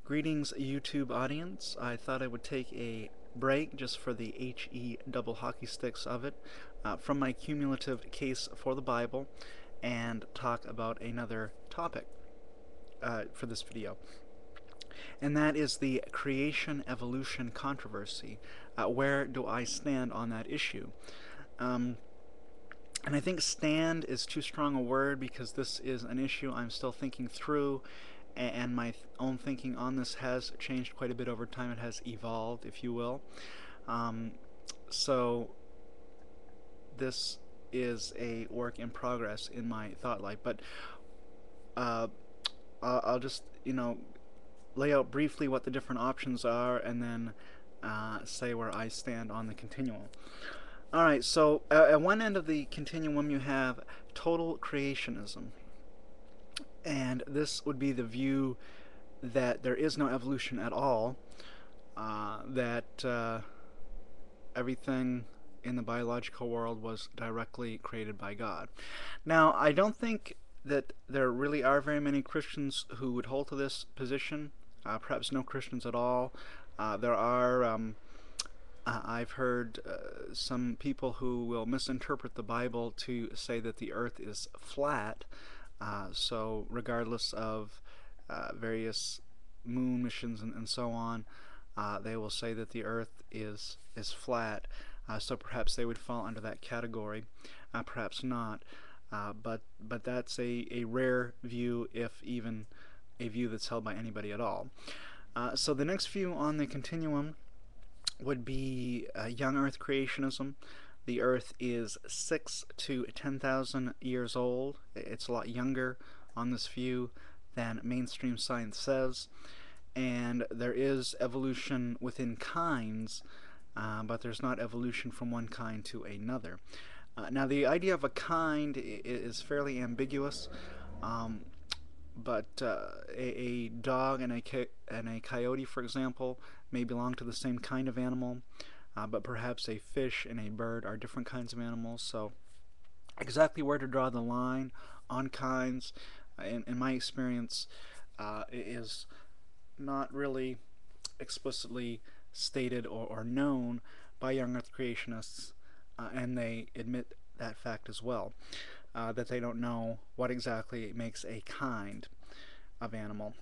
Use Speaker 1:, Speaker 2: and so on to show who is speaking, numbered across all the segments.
Speaker 1: Greetings, YouTube audience. I thought I would take a break just for the HE double hockey sticks of it from my cumulative case for the Bible and talk about another topic for this video. And that is the creation evolution controversy. Where do I stand on that issue? Um, and I think stand is too strong a word because this is an issue I'm still thinking through, and my own thinking on this has changed quite a bit over time. It has evolved, if you will. Um, so this is a work in progress in my thought life. But uh, I'll just, lay out briefly what the different options are and then say where I stand on the continuum. Alright, so at one end of the continuum you have total creationism. And this would be the view that there is no evolution at all, that everything in the biological world was directly created by God. Now, I don't think that there really are very many Christians who would hold to this position, perhaps no Christians at all. There are I've heard some people who will misinterpret the Bible to say that the earth is flat. So regardless of various moon missions and so on, they will say that the earth is flat. So perhaps they would fall under that category, perhaps not. But that's a rare view, if even a view that's held by anybody at all. So the next view on the continuum would be young Earth creationism. The Earth is 6 to 10,000 years old. It's a lot younger on this view than mainstream science says. And there is evolution within kinds, but there's not evolution from one kind to another. Now, the idea of a kind is fairly ambiguous. But a dog and a coyote, for example, may belong to the same kind of animal, but perhaps a fish and a bird are different kinds of animals. So exactly where to draw the line on kinds, in my experience, is not really explicitly stated or known by young Earth creationists, and they admit that fact as well. That they don't know what exactly makes a kind of animal.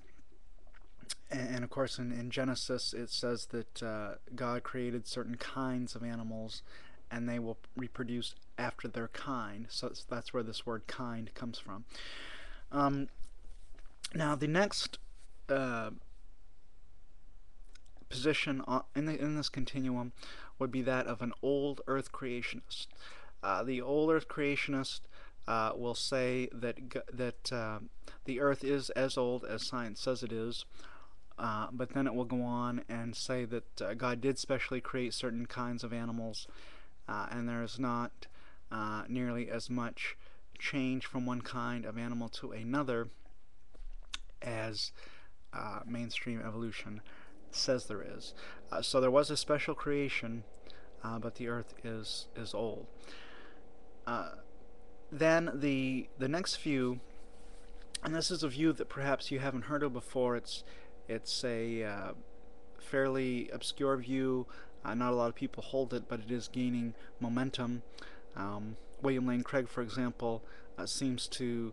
Speaker 1: And of course, in Genesis, it says that God created certain kinds of animals, and they will reproduce after their kind. So that's where this word kind comes from. Now, the next position in this continuum would be that of an old Earth creationist. The old Earth creationist will say that the Earth is as old as science says it is, but then it will go on and say that God did specially create certain kinds of animals, and there is not nearly as much change from one kind of animal to another as mainstream evolution says there is. So there was a special creation, but the Earth is old. Then the next view, and this is a view that perhaps you haven't heard of before. It's a fairly obscure view. Not a lot of people hold it, but it is gaining momentum. William Lane Craig, for example, seems to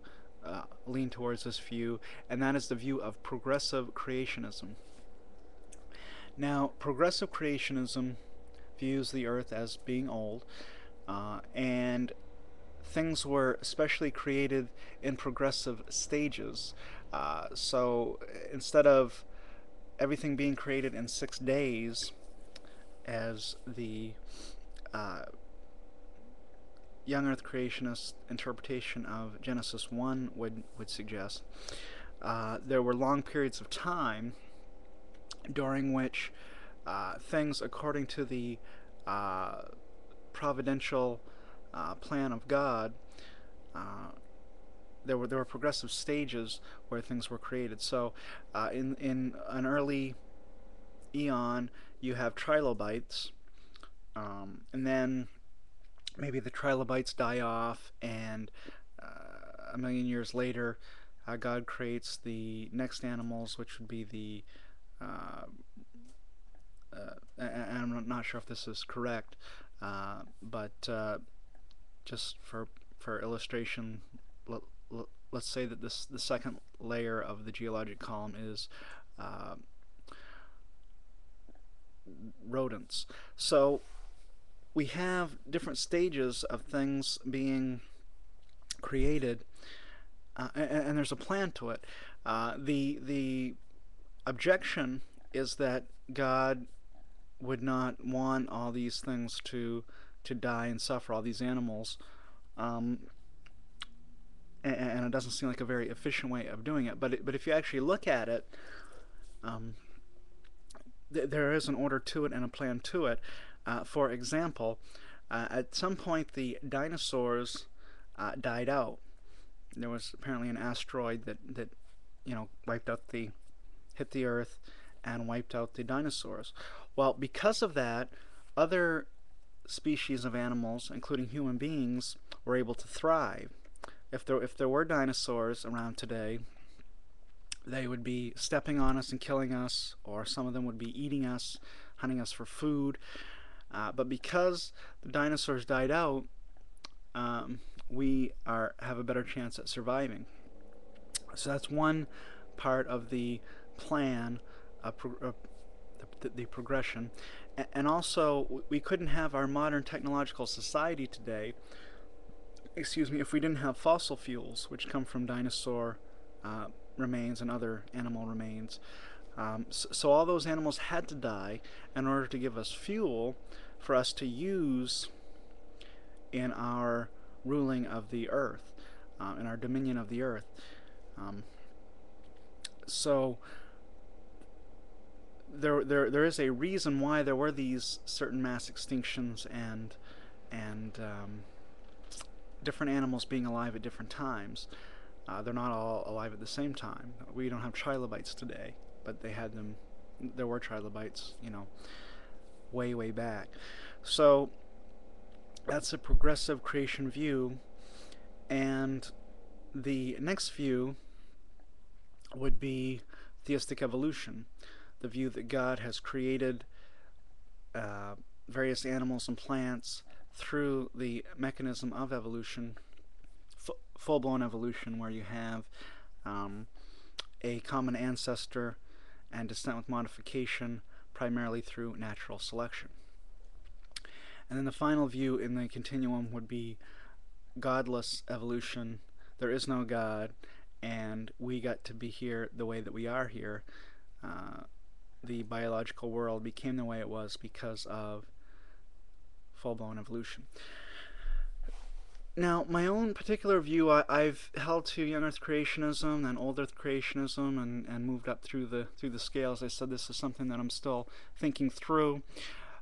Speaker 1: lean towards this view, and that is the view of progressive creationism. Now, progressive creationism views the Earth as being old, and things were especially created in progressive stages. So instead of everything being created in 6 days, as the young Earth creationist interpretation of Genesis 1 would suggest, there were long periods of time during which things, according to the providential plan of God, there were progressive stages where things were created. So in an early eon, you have trilobites, and then maybe the trilobites die off, and a million years later, God creates the next animals, which would be the uh, and I'm not sure if this is correct, but just for illustration, let, us say that the second layer of the geologic column is uh, rodents. So we have different stages of things being created, and there's a plan to it. The objection is that God would not want all these things to die and suffer, all these animals, um, and it doesn't seem like a very efficient way of doing it. But if you actually look at it, um, there is an order to it and a plan to it. For example, at some point the dinosaurs died out. There was apparently an asteroid that wiped out hit the Earth and wiped out the dinosaurs. Well, because of that, other species of animals, including human beings, were able to thrive. If there were dinosaurs around today, they would be stepping on us and killing us, or some of them would be eating us, hunting us for food. But because the dinosaurs died out, we have a better chance at surviving. So that's one part of the plan, the progression. And also, we couldn't have our modern technological society today, if we didn't have fossil fuels, which come from dinosaur remains and other animal remains. So all those animals had to die in order to give us fuel for us to use in our ruling of the earth, in our dominion of the earth. So there is a reason why there were these certain mass extinctions and different animals being alive at different times. They're not all alive at the same time. We don't have trilobites today, but they had them. There were trilobites, way back. So that's a progressive creation view, and the next view would be theistic evolution, the view that God has created various animals and plants through the mechanism of evolution, full-blown evolution, where you have a common ancestor and descent with modification, primarily through natural selection. And then the final view in the continuum would be godless evolution. There is no God, and we got to be here the way that we are here. The biological world became the way it was because of full-blown evolution. Now, my own particular view, I've held to young Earth creationism and old Earth creationism, and moved up through the scales. I said this is something that I'm still thinking through.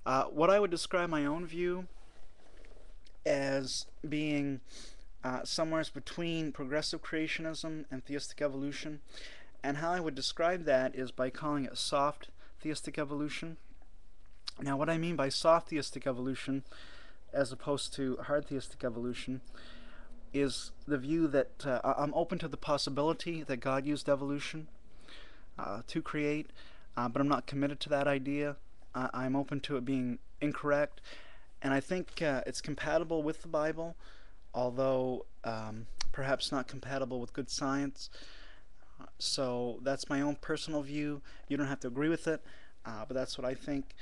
Speaker 1: What I would describe my own view as being somewhere between progressive creationism and theistic evolution, and how I would describe that is by calling it soft theistic evolution. Now, what I mean by soft theistic evolution, as opposed to hard theistic evolution, is the view that I'm open to the possibility that God used evolution to create, but I'm not committed to that idea. I'm open to it being incorrect, and I think it's compatible with the Bible, although perhaps not compatible with good science. So that's my own personal view. You don't have to agree with it, but that's what I think.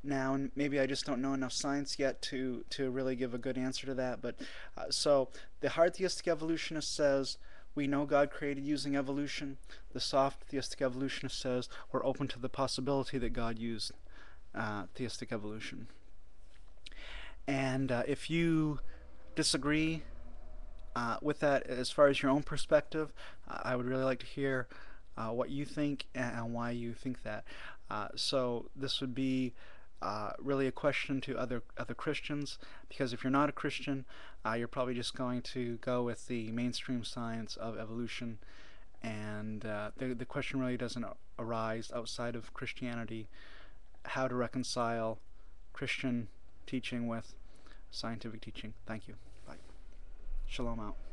Speaker 1: Now, and maybe I just don't know enough science yet to really give a good answer to that. But so the hard theistic evolutionist says we know God created using evolution. The soft theistic evolutionist says we're open to the possibility that God used theistic evolution. And if you disagree with that as far as your own perspective, I would really like to hear what you think and why you think that. So this would be really a question to other Christians, because if you're not a Christian, you're probably just going to go with the mainstream science of evolution, and the question really doesn't arise outside of Christianity, how to reconcile Christian teaching with scientific teaching. Thank you. Bye. Shalom out.